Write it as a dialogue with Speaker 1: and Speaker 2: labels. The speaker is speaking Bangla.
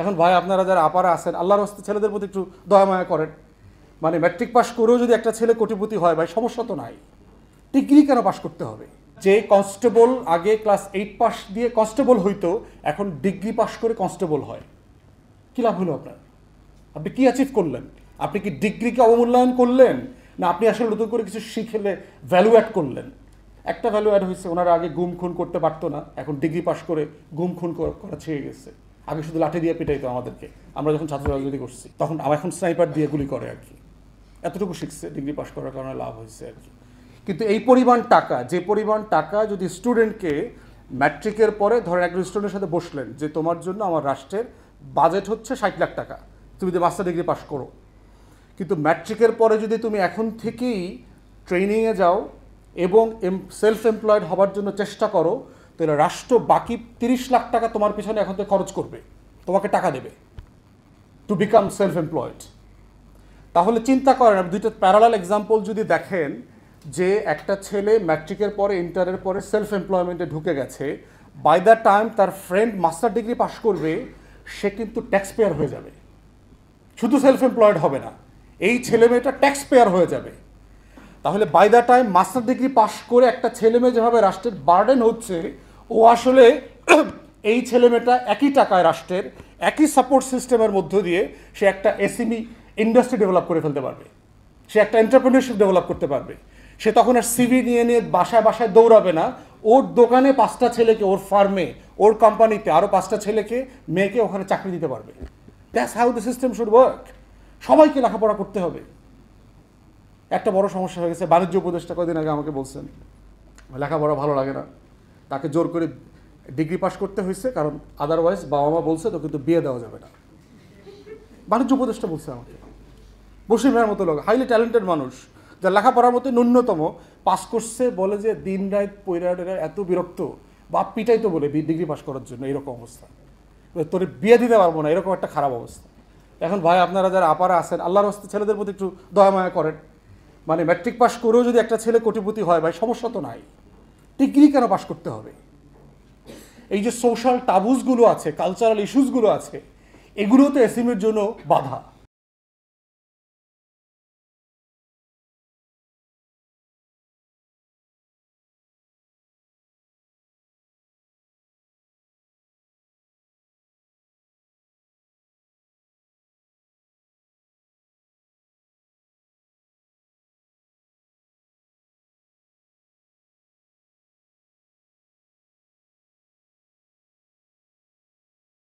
Speaker 1: এখন ভাই আপনারা যারা আপারা আছেন আল্লাহর রাস্তায় ছেলেদের প্রতি একটু দয়া মায়া করেন। মানে ম্যাট্রিক পাস করেও যদি একটা ছেলে কোটিপতি হয় ভাই সমস্যা তো নাই, ডিগ্রি কেন পাস করতে হবে? যে কনস্টেবল আগে ক্লাস 8 পাস দিয়ে কনস্টেবল হইতো, এখন ডিগ্রি পাস করে কনস্টেবল হয়। কী লাভ হলো আপনার? আপনি কি অ্যাচিভ করলেন? আপনি কি ডিগ্রিকে অবমূল্যায়ন করলেন, না আপনি আসলে নতুন করে কিছু শিখলে ভ্যালু অ্যাড করলেন? একটা ভ্যালু অ্যাড হয়েছে, ওনারা আগে গুম খুন করতে পারতো না, এখন ডিগ্রি পাস করে গুম খুন করা ছেড়ে গেছে। আগে শুধু লাঠি দিয়ে পিটাইতো আমাদেরকে, আমরা যখন ছাত্র রাজনীতি করছি তখন। এখন স্নাইপার দিয়ে গুলি করে আর কি। এতটুকু শিখছে, ডিগ্রি পাস করার কারণে লাভ হয়েছে আর কি। কিন্তু এই পরিমাণ টাকা, যে পরিমাণ টাকা যদি স্টুডেন্টকে ম্যাট্রিকের পরে ধরেন একজন স্টুডেন্টের সাথে বসলেন যে তোমার জন্য আমার রাষ্ট্রের বাজেট হচ্ছে 60 লাখ টাকা, তুমি যদি মাস্টার ডিগ্রি পাস করো, কিন্তু ম্যাট্রিকের পরে যদি তুমি এখন থেকেই ট্রেনিংয়ে যাও এবং সেলফ এমপ্লয়েড হবার জন্য চেষ্টা করো, তাহলে রাষ্ট্র বাকি 30 লাখ টাকা তোমার পিছনে এখন থেকে খরচ করবে, তোমাকে টাকা দেবে টু বিকাম সেলফ এমপ্লয়েড। তাহলে চিন্তা করেন, দুইটা প্যারালাল এক্সাম্পল যদি দেখেন, যে একটা ছেলে ম্যাট্রিকের পরে ইন্টারের পরে সেলফ এমপ্লয়মেন্টে ঢুকে গেছে, বাই দ্য টাইম তার ফ্রেন্ড মাস্টার ডিগ্রি পাস করবে, সে কিন্তু ট্যাক্স পেয়ার হয়ে যাবে, শুধু সেলফ এমপ্লয়েড হবে না, এই ছেলে মেয়েটা ট্যাক্স পেয়ার হয়ে যাবে। তাহলে by the time master degree pass করে একটা ছেলে মেয়ে যেভাবে রাষ্ট্রের বার্ডেন হচ্ছে, ও আসলে এই ছেলে মেয়েটা একই টাকায় রাষ্ট্রের একই সাপোর্ট সিস্টেমের মধ্য দিয়ে সে একটা এসএমই ইন্ডাস্ট্রি ডেভেলপ করে ফেলতে পারবে, সে একটা এন্টারপ্রেনারশিপ ডেভেলপ করতে পারবে। সে তখন আর সিভি নিয়ে নিয়ে বাসায় বাসায় দৌড়াবে না, ওর দোকানে 5টা ছেলেকে, ওর ফার্মে, ওর কোম্পানিতে আরও 5টা ছেলেকে মেয়েকে ওখানে চাকরি দিতে পারবে। That's how the system should work. সবাইকে লেখাপড়া করতে হবে। একটা বড় সমস্যা হয়ে গেছে, বাণিজ্য উপদেষ্টা কদিন আগে আমাকে বলছেন লেখাপড়া ভালো লাগে না, তাকে জোর করে ডিগ্রি পাস করতে হয়েছে, কারণ আদারওয়াইজ বাবা মা বলছে তো কিন্তু বিয়ে দেওয়া যাবে না। বাণিজ্য উপদেষ্টা বলছে আমাকে, বসির ভাইয়ের মতো লোক, হাইলি ট্যালেন্টেড মানুষ, যার লেখাপড়ার মতো ন্যূনতম পাস করছে, বলে যে দিন রাত পয়রা এত বিরক্ত, বাপ পিটাই তো বলে ডিগ্রি পাস করার জন্য, এরকম অবস্থা, তোর বিয়ে দিতে পারবো না, এরকম একটা খারাপ অবস্থা। এখন ভাই আপনারা যারা আপারা আছেন আল্লাহর রাস্তায় ছেলেদের প্রতি একটু দয়া মায়া করেন। মানে ম্যাট্রিক পাস করেও যদি একটা ছেলে কোটিপতি হয় ভাই সমস্যা তো নাই, ডিগ্রি কেন পাস করতে হবে? এই যে সোশ্যাল টাবুসগুলো আছে, কালচারাল ইস্যুসগুলো আছে, এগুলো তো এসএমইর জন্য বাধা।